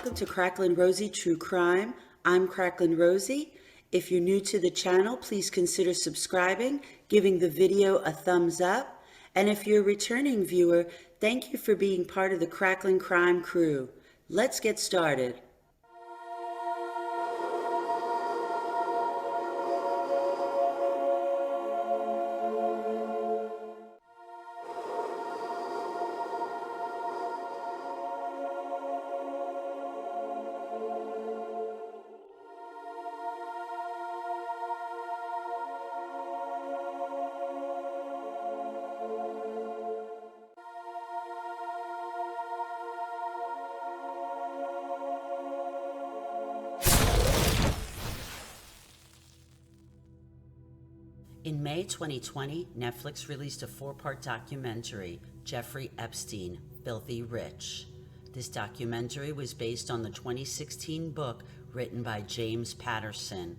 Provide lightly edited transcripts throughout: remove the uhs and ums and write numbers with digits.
welcome to Cracklin' Rosie True Crime. I'm Cracklin' Rosie. If you're new to the channel, please consider subscribing, giving the video a thumbs up. And if you're a returning viewer, thank you for being part of the Cracklin' Crime crew. Let's get started. In May 2020, Netflix released a 4-part documentary, Jeffrey Epstein, Filthy Rich. This documentary was based on the 2016 book written by James Patterson.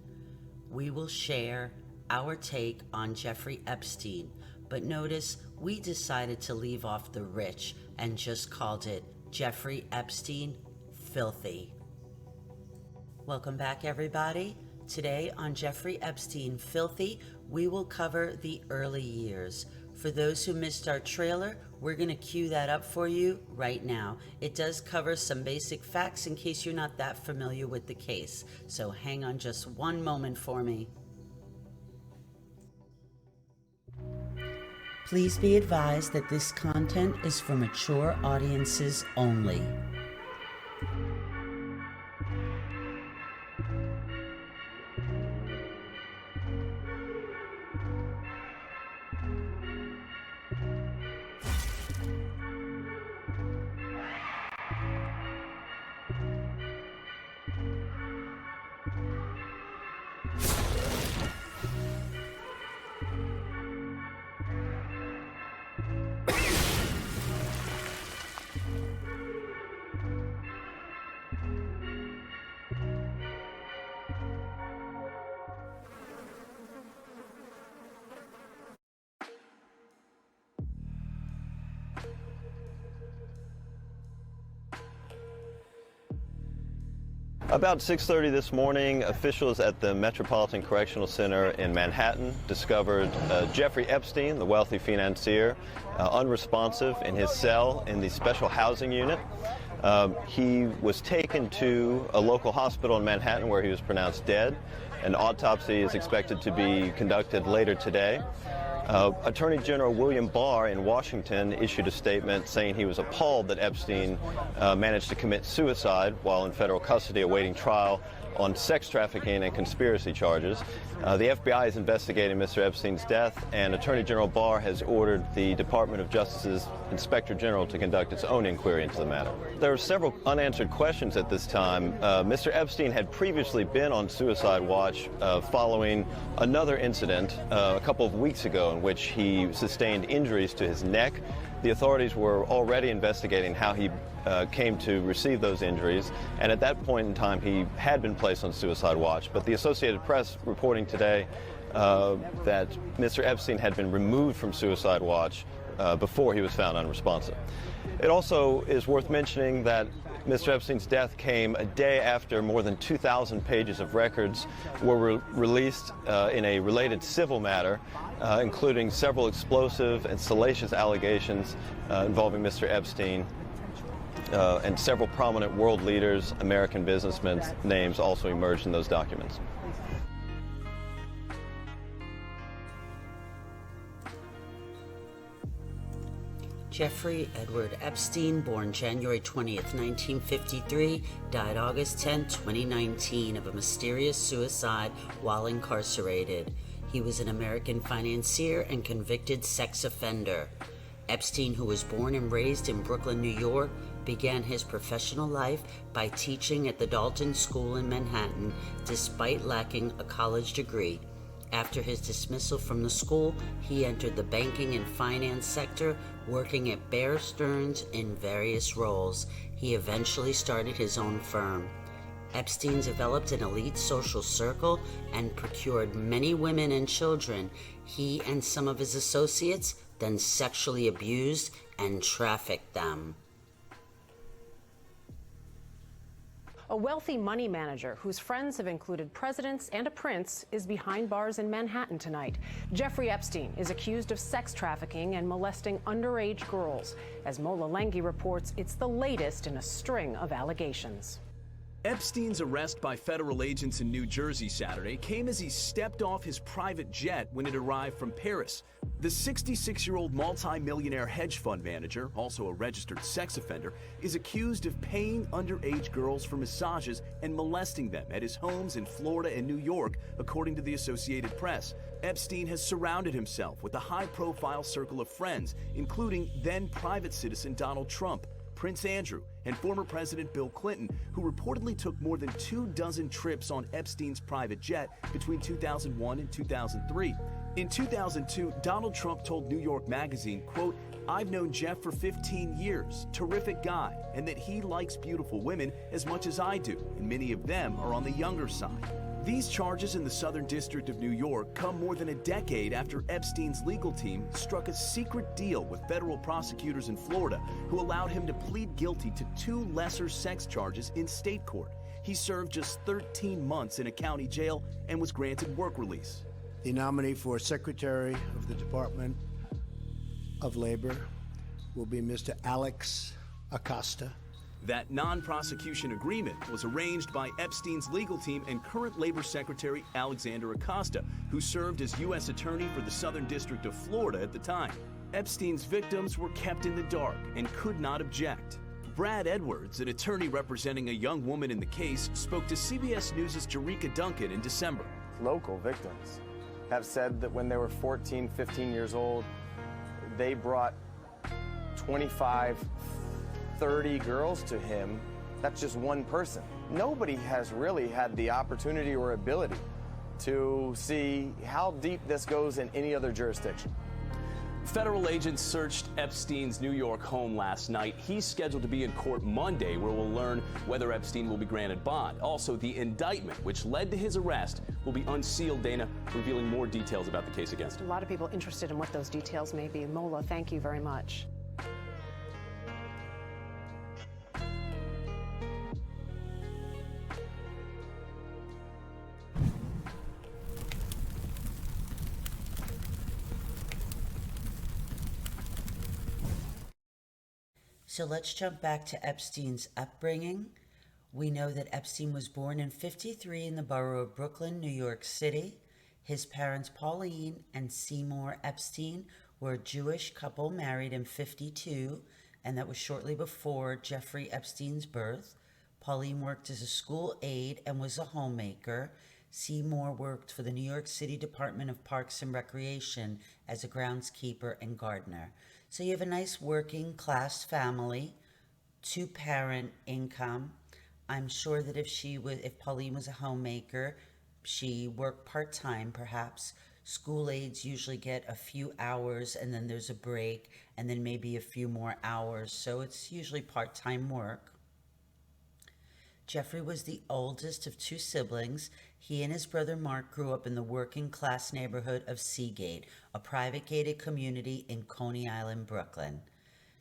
We will share our take on Jeffrey Epstein, but notice we decided to leave off the rich and just called it Jeffrey Epstein, Filthy. Welcome back, everybody. Today on Jeffrey Epstein, Filthy, we will cover the early years. For those who missed our trailer, we're going to cue that up for you right now. It does cover some basic facts in case you're not that familiar with the case. So hang on just one moment for me. Please be advised that this content is for mature audiences only. About 6:30 this morning, officials at the Metropolitan Correctional Center in Manhattan discovered Jeffrey Epstein, the wealthy financier, unresponsive in his cell in the special housing unit. He was taken to a local hospital in Manhattan where he was pronounced dead. An autopsy is expected to be conducted later today. Attorney General William Barr in Washington issued a statement saying he was appalled that Epstein managed to commit suicide while in federal custody awaiting trial on sex trafficking and conspiracy charges. The FBI is investigating Mr. Epstein's death, and Attorney General Barr has ordered the Department of Justice's Inspector General to conduct its own inquiry into the matter. There are several unanswered questions at this time. Mr. Epstein had previously been on suicide watch following another incident a couple of weeks ago in which he sustained injuries to his neck. The authorities were already investigating how he came to receive those injuries, and at that point in time he had been placed on suicide watch. But the Associated Press reporting today that Mr. Epstein had been removed from suicide watch before he was found unresponsive. It also is worth mentioning that Mr. Epstein's death came a day after more than 2,000 pages of records were released in a related civil matter, including several explosive and salacious allegations involving Mr. Epstein, and several prominent world leaders, American businessmen's names also emerged in those documents. Jeffrey Edward Epstein, born January 20th, 1953, died August 10, 2019, of a mysterious suicide while incarcerated. He was an American financier and convicted sex offender. Epstein, who was born and raised in Brooklyn, New York, began his professional life by teaching at the Dalton School in Manhattan, despite lacking a college degree. After his dismissal from the school, he entered the banking and finance sector, working at Bear Stearns in various roles. He eventually started his own firm. Epstein developed an elite social circle and procured many women and children. He and some of his associates then sexually abused and trafficked them. A wealthy money manager whose friends have included presidents and a prince is behind bars in Manhattan tonight. Jeffrey Epstein is accused of sex trafficking and molesting underage girls. As Mola Lenghi reports, it's the latest in a string of allegations. Epstein's arrest by federal agents in New Jersey Saturday came as he stepped off his private jet when it arrived from Paris. The 66-year-old multi-millionaire hedge fund manager, also a registered sex offender, is accused of paying underage girls for massages and molesting them at his homes in Florida and New York, according to the Associated Press. Epstein has surrounded himself with a high-profile circle of friends, including then-private citizen Donald Trump, Prince Andrew, and former President Bill Clinton, who reportedly took more than 24 trips on Epstein's private jet between 2001 and 2003. In 2002, Donald Trump told New York Magazine, quote, "I've known Jeff for 15 years, terrific guy, and that he likes beautiful women as much as I do, and many of them are on the younger side." These charges in the Southern District of New York come more than a decade after Epstein's legal team struck a secret deal with federal prosecutors in Florida who allowed him to plead guilty to 2 lesser sex charges in state court. He served just 13 months in a county jail and was granted work release. The nominee for Secretary of the Department of Labor will be Mr. Alex Acosta. That non-prosecution agreement was arranged by Epstein's legal team and current Labor Secretary Alexander Acosta, who served as U.S. Attorney for the Southern District of Florida at the time. Epstein's victims were kept in the dark and could not object. Brad Edwards, an attorney representing a young woman in the case, spoke to CBS News' Jerika Duncan in December. Local victims have said that when they were 14, 15 years old, they brought 25, 30 girls to him. That's just one person. Nobody has really had the opportunity or ability to see how deep this goes in any other jurisdiction. Federal agents searched Epstein's New York home last night. He's scheduled to be in court Monday, where we'll learn whether Epstein will be granted bond. Also, the indictment, which led to his arrest, will be unsealed, Dana, revealing more details about the case against him. A lot of people interested in what those details may be. Mola, thank you very much. So let's jump back to Epstein's upbringing. We know that Epstein was born in '53 in the borough of Brooklyn, New York City. His parents, Pauline and Seymour Epstein, were a Jewish couple married in '52, and that was shortly before Jeffrey Epstein's birth. Pauline worked as a school aide and was a homemaker. Seymour worked for the New York City Department of Parks and Recreation as a groundskeeper and gardener. So you have a nice working class family, 2-parent income. I'm sure that if Pauline was a homemaker, she worked part-time perhaps. School aides usually get a few hours and then there's a break and then maybe a few more hours. So it's usually part-time work. Jeffrey was the oldest of 2 siblings. He and his brother Mark grew up in the working class neighborhood of Seagate, a private gated community in Coney Island, Brooklyn.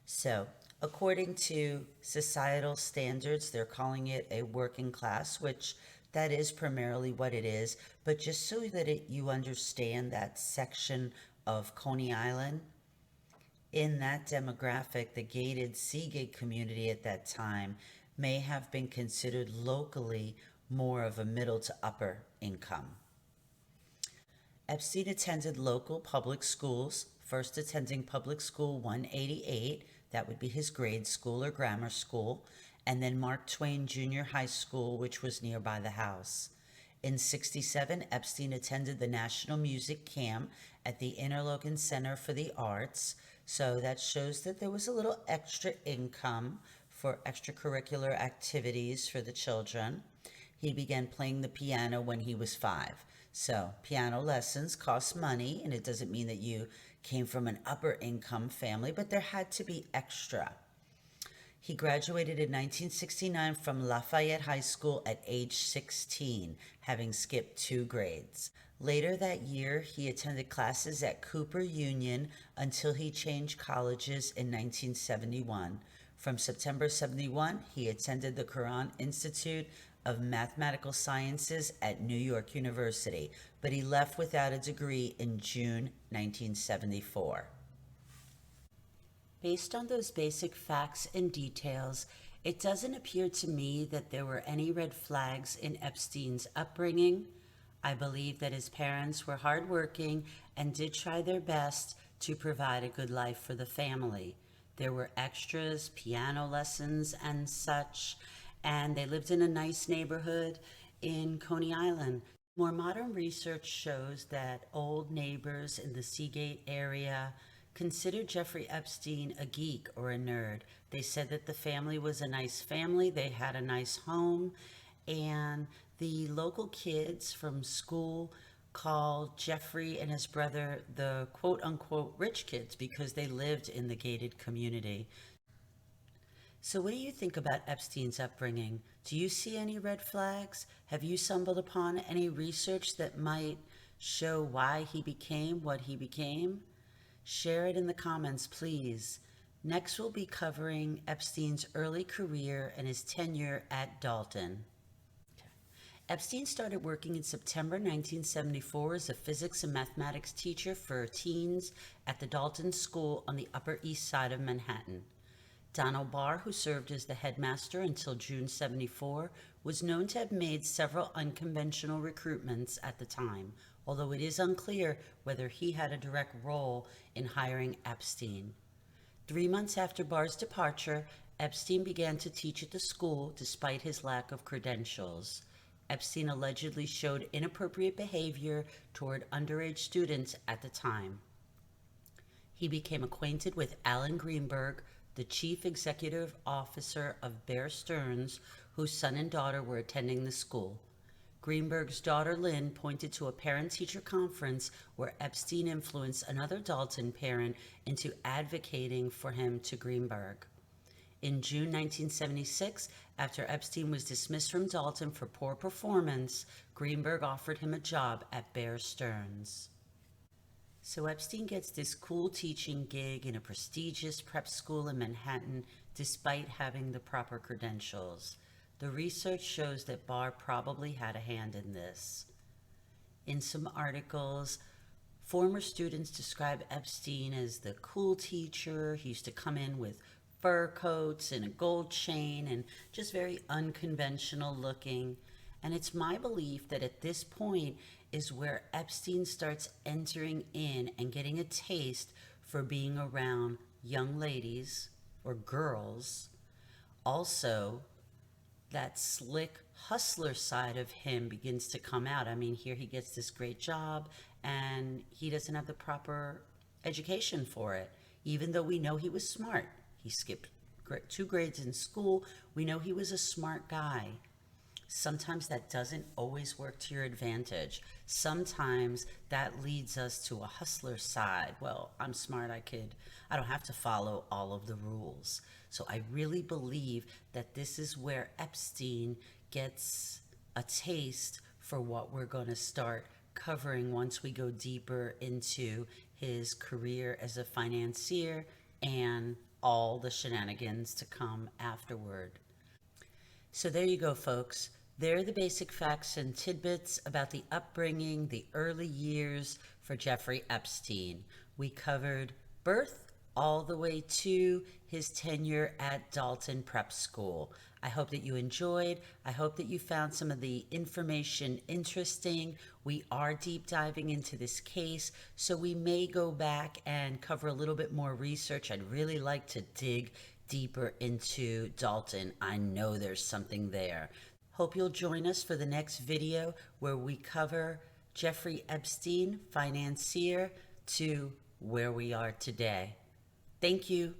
So, according to societal standards, they're calling it a working class, which that is primarily what it is. But just so that you understand that section of Coney Island, in that demographic, the gated Seagate community at that time may have been considered locally more of a middle to upper income. Epstein attended local public schools, first attending Public School 188, that would be his grade school or grammar school, and then Mark Twain Junior High School, which was nearby the house. In '67, Epstein attended the National Music Camp at the Interlochen Center for the Arts, so that shows that there was a little extra income for extracurricular activities for the children. He began playing the piano when he was 5. So piano lessons cost money, and it doesn't mean that you came from an upper income family, but there had to be extra. He graduated in 1969 from Lafayette High School at age 16, having skipped 2 grades. Later that year, he attended classes at Cooper Union until he changed colleges in 1971. From September 71, he attended the Quran Institute of Mathematical Sciences at New York University, but he left without a degree in June 1974. Based on those basic facts and details, it doesn't appear to me that there were any red flags in Epstein's upbringing. I believe that his parents were hardworking and did try their best to provide a good life for the family. There were extras, piano lessons, and such, and they lived in a nice neighborhood in Coney Island. More modern research shows that old neighbors in the Seagate area considered Jeffrey Epstein a geek or a nerd. They said that the family was a nice family, they had a nice home, and the local kids from school called Jeffrey and his brother the quote-unquote rich kids because they lived in the gated community. So what do you think about Epstein's upbringing? Do you see any red flags? Have you stumbled upon any research that might show why he became what he became? Share it in the comments, please. Next, we'll be covering Epstein's early career and his tenure at Dalton. Epstein started working in September 1974 as a physics and mathematics teacher for teens at the Dalton School on the Upper East Side of Manhattan. Donald Barr, who served as the headmaster until June 74, was known to have made several unconventional recruitments at the time, although it is unclear whether he had a direct role in hiring Epstein. 3 months after Barr's departure, Epstein began to teach at the school despite his lack of credentials. Epstein allegedly showed inappropriate behavior toward underage students at the time. He became acquainted with Alan Greenberg, the chief executive officer of Bear Stearns, whose son and daughter were attending the school. Greenberg's daughter Lynn pointed to a parent-teacher conference where Epstein influenced another Dalton parent into advocating for him to Greenberg. In June 1976, after Epstein was dismissed from Dalton for poor performance, Greenberg offered him a job at Bear Stearns. So Epstein gets this cool teaching gig in a prestigious prep school in Manhattan despite having the proper credentials. The research shows that Barr probably had a hand in this. In some articles, former students describe Epstein as the cool teacher. He used to come in with fur coats and a gold chain and just very unconventional looking. And it's my belief that at this point is where Epstein starts entering in and getting a taste for being around young ladies or girls. Also, that slick hustler side of him begins to come out. I mean, here he gets this great job and he doesn't have the proper education for it, even though we know he was smart. He skipped 2 grades in school. We know he was a smart guy. Sometimes that doesn't always work to your advantage. Sometimes that leads us to a hustler side. Well, I'm smart, I don't have to follow all of the rules. So I really believe that this is where Epstein gets a taste for what we're going to start covering once we go deeper into his career as a financier and all the shenanigans to come afterward. So there you go, folks. There are the basic facts and tidbits about the upbringing, the early years for Jeffrey Epstein. We covered birth all the way to his tenure at Dalton Prep School. I hope that you enjoyed. I hope that you found some of the information interesting. We are deep diving into this case, so we may go back and cover a little bit more research. I'd really like to dig deeper into Dalton. I know there's something there. Hope you'll join us for the next video where we cover Jeffrey Epstein, financier, to where we are today. Thank you.